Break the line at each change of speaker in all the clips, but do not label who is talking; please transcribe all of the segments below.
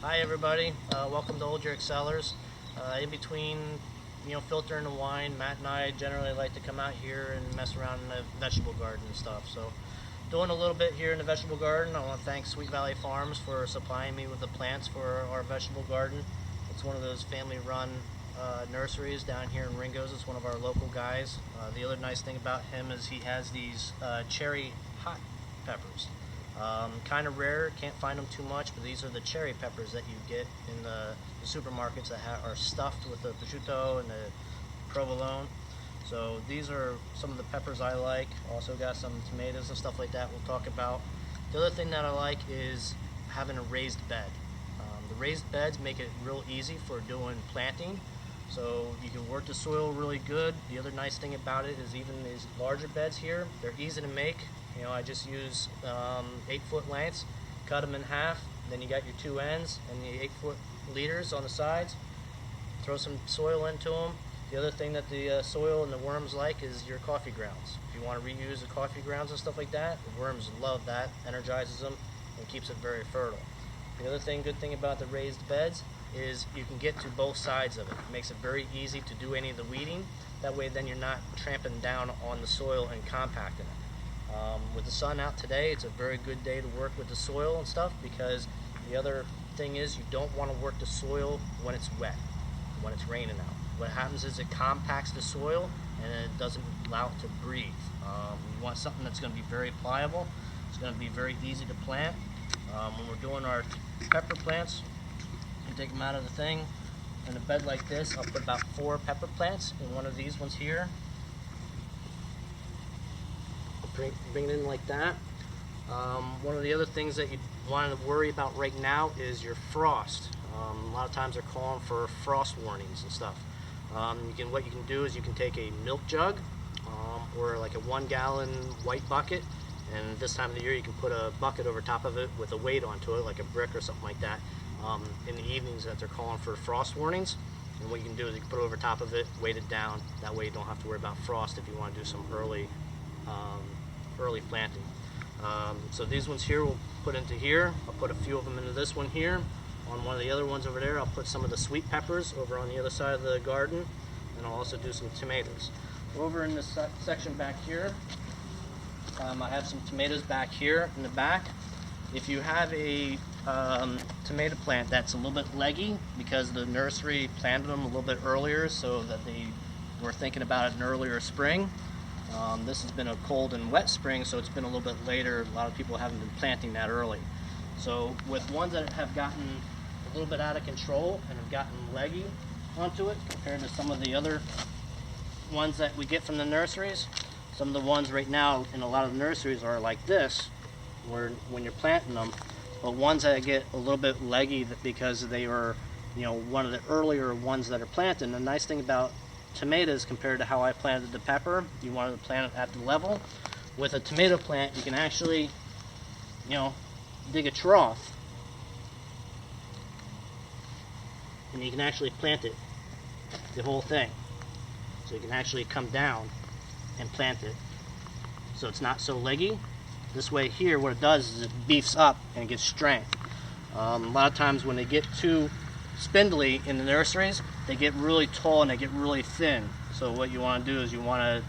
Hi everybody, welcome to Old Jerk Cellars. In between, filtering the wine, Matt and I generally like to come out here and mess around in the vegetable garden and stuff. So, doing a little bit here in the vegetable garden. I want to thank Sweet Valley Farms for supplying me with the plants for our vegetable garden. It's one of those family-run nurseries down here in Ringo's. It's one of our local guys. The other nice thing about him is he has these cherry hot peppers. Kind of rare, can't find them too much, but these are the cherry peppers that you get in the supermarkets that are stuffed with the prosciutto and the provolone. So these are some of the peppers I like. Also got some tomatoes and stuff like that we'll talk about. The other thing that I like is having a raised bed. The raised beds make it real easy for doing planting. So you can work the soil really good. The other nice thing about it is even these larger beds here, they're easy to make. I just use 8-foot lengths, cut them in half, then you got your two ends and the 8-foot leaders on the sides. Throw some soil into them. The other thing that the soil and the worms like is your coffee grounds. If you want to reuse the coffee grounds and stuff like that, the worms love that, energizes them, and keeps it very fertile. The other good thing about the raised beds is you can get to both sides of it. It makes it very easy to do any of the weeding. That way then you're not tramping down on the soil and compacting it. With the sun out today, it's a very good day to work with the soil and stuff, because the other thing is you don't want to work the soil when it's wet, when it's raining out. What happens is it compacts the soil and it doesn't allow it to breathe. You want something that's going to be very pliable. It's going to be very easy to plant. When we're doing our pepper plants, you take them out of the thing. In a bed like this, I'll put about 4 pepper plants in one of these ones here. Bring it in like that. One of the other things that you want to worry about right now is your frost. A lot of times they're calling for frost warnings and stuff. What you can do is you can take a milk jug or like a 1-gallon white bucket, and this time of the year you can put a bucket over top of it with a weight onto it, like a brick or something like that, in the evenings that they're calling for frost warnings. And what you can do is you can put it over top of it, weight it down. That way you don't have to worry about frost if you want to do some early planting. So these ones here we'll put into here. I'll put a few of them into this one here. On one of the other ones over there, I'll put some of the sweet peppers over on the other side of the garden, and I'll also do some tomatoes. Over in this section back here, I have some tomatoes back here in the back. If you have a tomato plant that's a little bit leggy, because the nursery planted them a little bit earlier so that they were thinking about it in earlier spring, this has been a cold and wet spring, so it's been a little bit later. A lot of people haven't been planting that early. So with ones that have gotten a little bit out of control and have gotten leggy onto it compared to some of the other ones that we get from the nurseries, some of the ones right now in a lot of the nurseries are like this, where when you're planting them, but ones that get a little bit leggy because they were, one of the earlier ones that are planted. And the nice thing about tomatoes compared to how I planted the pepper, you wanted to plant it at the level. With a tomato plant, you can actually, dig a trough, and you can actually plant it, the whole thing. So you can actually come down and plant it, so it's not so leggy. This way here, what it does is it beefs up and it gives strength. A lot of times when they get too spindly in the nurseries, they get really tall and they get really thin. So what you want to do is you want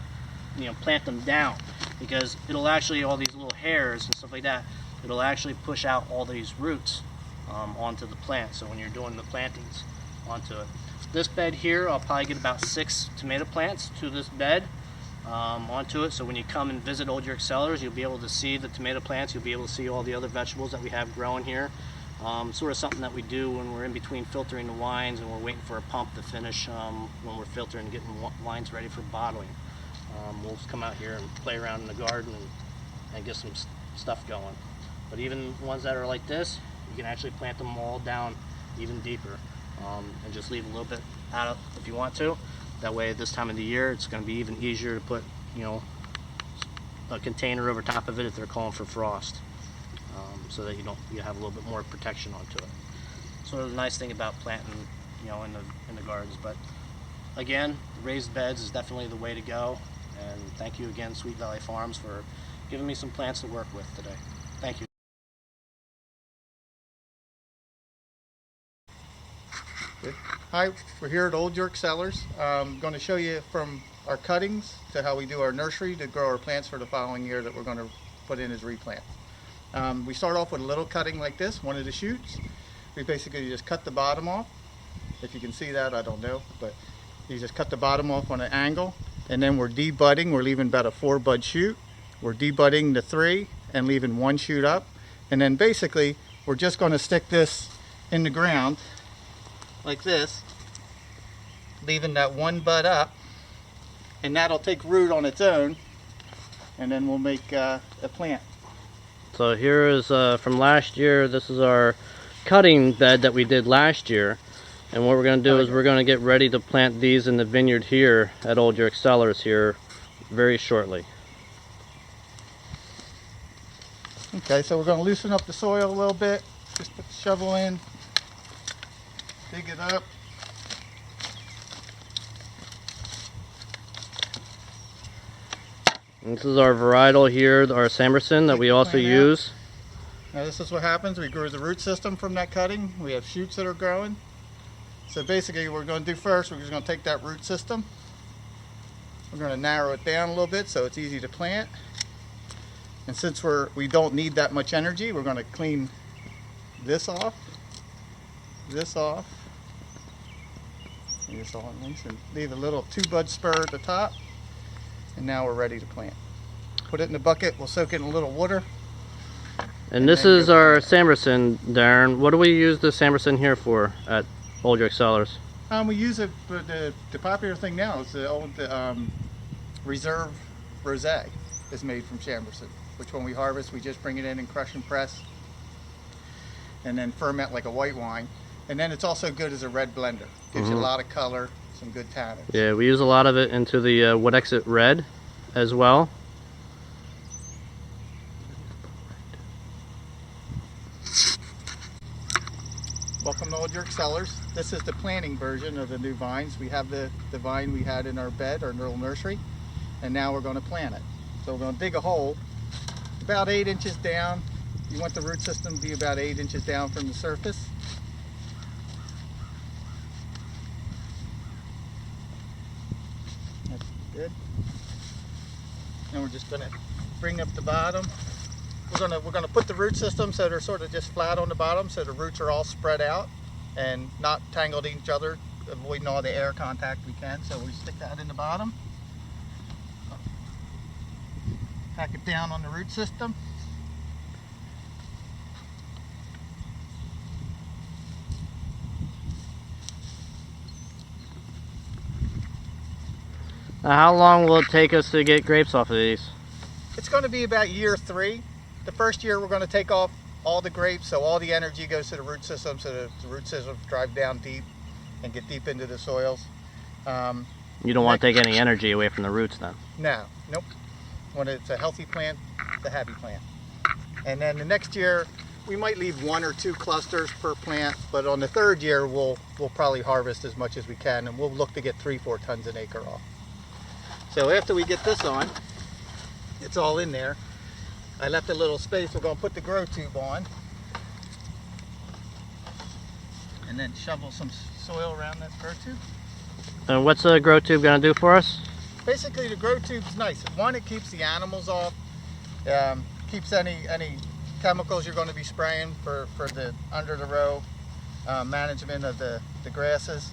to plant them down, because it'll actually, all these little hairs and stuff like that, it'll actually push out all these roots onto the plant. So when you're doing the plantings onto it, this bed here, I'll probably get about 6 tomato plants to this bed onto it. So when you come and visit Old Jerk Cellars, you'll be able to see the tomato plants. You'll be able to see all the other vegetables that we have growing here. Sort of something that we do when we're in between filtering the wines and we're waiting for a pump to finish when we're filtering and getting wines ready for bottling. We'll just come out here and play around in the garden and get some stuff going. But even ones that are like this, you can actually plant them all down even deeper, and just leave a little bit out if you want to. That way this time of the year it's going to be even easier to put a container over top of it if they're calling for frost, so that you have a little bit more protection onto it. So the nice thing about planting in the gardens. But again, raised beds is definitely the way to go. And thank you again, Sweet Valley Farms, for giving me some plants to work with today. Thank you.
Good. Hi, we're here at Old York Cellars. I'm going to show you from our cuttings to how we do our nursery to grow our plants for the following year that we're going to put in as replants. We start off with a little cutting like this, one of the shoots. We basically just cut the bottom off. If you can see that, I don't know, but you just cut the bottom off on an angle, and then we're debudding. We're leaving about a 4-bud shoot. We're debudding the 3 and leaving 1 shoot up, and then basically we're just going to stick this in the ground like this, leaving that 1 bud up, and that'll take root on its own, and then we'll make a plant.
So here is from last year. This is our cutting bed that we did last year, and what we're going to do is we're going to get ready to plant these in the vineyard here at Old York Cellars here very shortly.
Okay, so we're going to loosen up the soil a little bit. Just put the shovel in, dig it up.
And this is our varietal here, our Samerson, that we also use.
Now this is what happens. We grew the root system from that cutting. We have shoots that are growing. So basically what we're going to do first, we're just going to take that root system. We're going to narrow it down a little bit so it's easy to plant. And since we don't need that much energy, we're going to clean this off, and this all nice, and leave a little 2-bud spur at the top. And now we're ready to plant. Put it in the bucket. We'll soak it in a little water.
And this is our Samerson, Darren. What do we use the Samerson here for at Old York Cellars?
We use it for the popular thing now is the old Reserve Rosé is made from Samerson, which when we harvest, we just bring it in and crush and press and then ferment like a white wine. And then it's also good as a red blender. Gives you a lot of color, some good tannins.
Yeah, we use a lot of it into the Wood Exit Red as well.
Welcome to Old York Cellars. This is the planting version of the new vines. We have the vine we had in our bed, our little nursery, and now we're going to plant it. So we're going to dig a hole about 8 inches down. You want the root system to be about 8 inches down from the surface. That's good. And we're just going to bring up the bottom. We're gonna put the root system so they're sort of just flat on the bottom, so the roots are all spread out and not tangled in each other, avoiding all the air contact we can. So we stick that in the bottom. Pack it down on the root system.
Now, how long will it take us to get grapes off of these?
It's going to be about year 3. The first year we're going to take off all the grapes, so all the energy goes to the root system, so the root system drive down deep and get deep into the soils.
You don't want to take any energy away from the roots then?
No, nope. When it's a healthy plant, it's a happy plant. And then the next year, we might leave 1 or 2 clusters per plant, but on the 3rd year, we'll probably harvest as much as we can, and we'll look to get 3-4 tons an acre off. So after we get this on, it's all in there. I left a little space. We're going to put the grow tube on and then shovel some soil around that grow tube.
And what's the grow tube going to do for us?
Basically, the grow tube's nice. One, it keeps the animals off, keeps any chemicals you're going to be spraying for the under the row management of the grasses.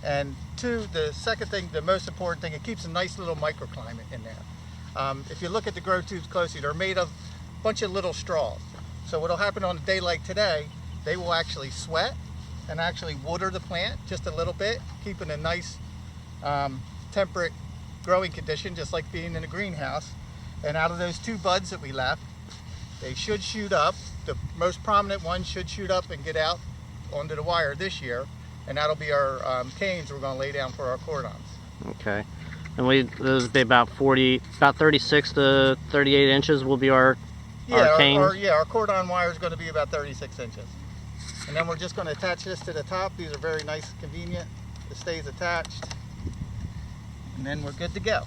And 2, the second thing, the most important thing, it keeps a nice little microclimate in there. If you look at the grow tubes closely, they're made of a bunch of little straws. So what'll happen on a day like today, they will actually sweat and actually water the plant just a little bit, keeping a nice temperate growing condition, just like being in a greenhouse. And out of those 2 buds that we left, they should shoot up. The most prominent one should shoot up and get out onto the wire this year, and that'll be our canes we're going to lay down for our cordons.
Okay. And those would be about 36 to 38 inches will be our canes?
Our cordon wire is going to be about 36 inches. And then we're just going to attach this to the top. These are very nice, convenient. It stays attached. And then we're good to go.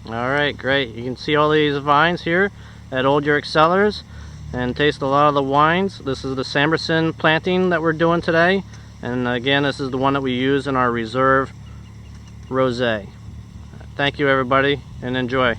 All right, great. You can see all these vines here at Old York Cellars and taste a lot of the wines. This is the Samerson planting that we're doing today. And again, this is the one that we use in our reserve rosé. Thank you everybody, and enjoy.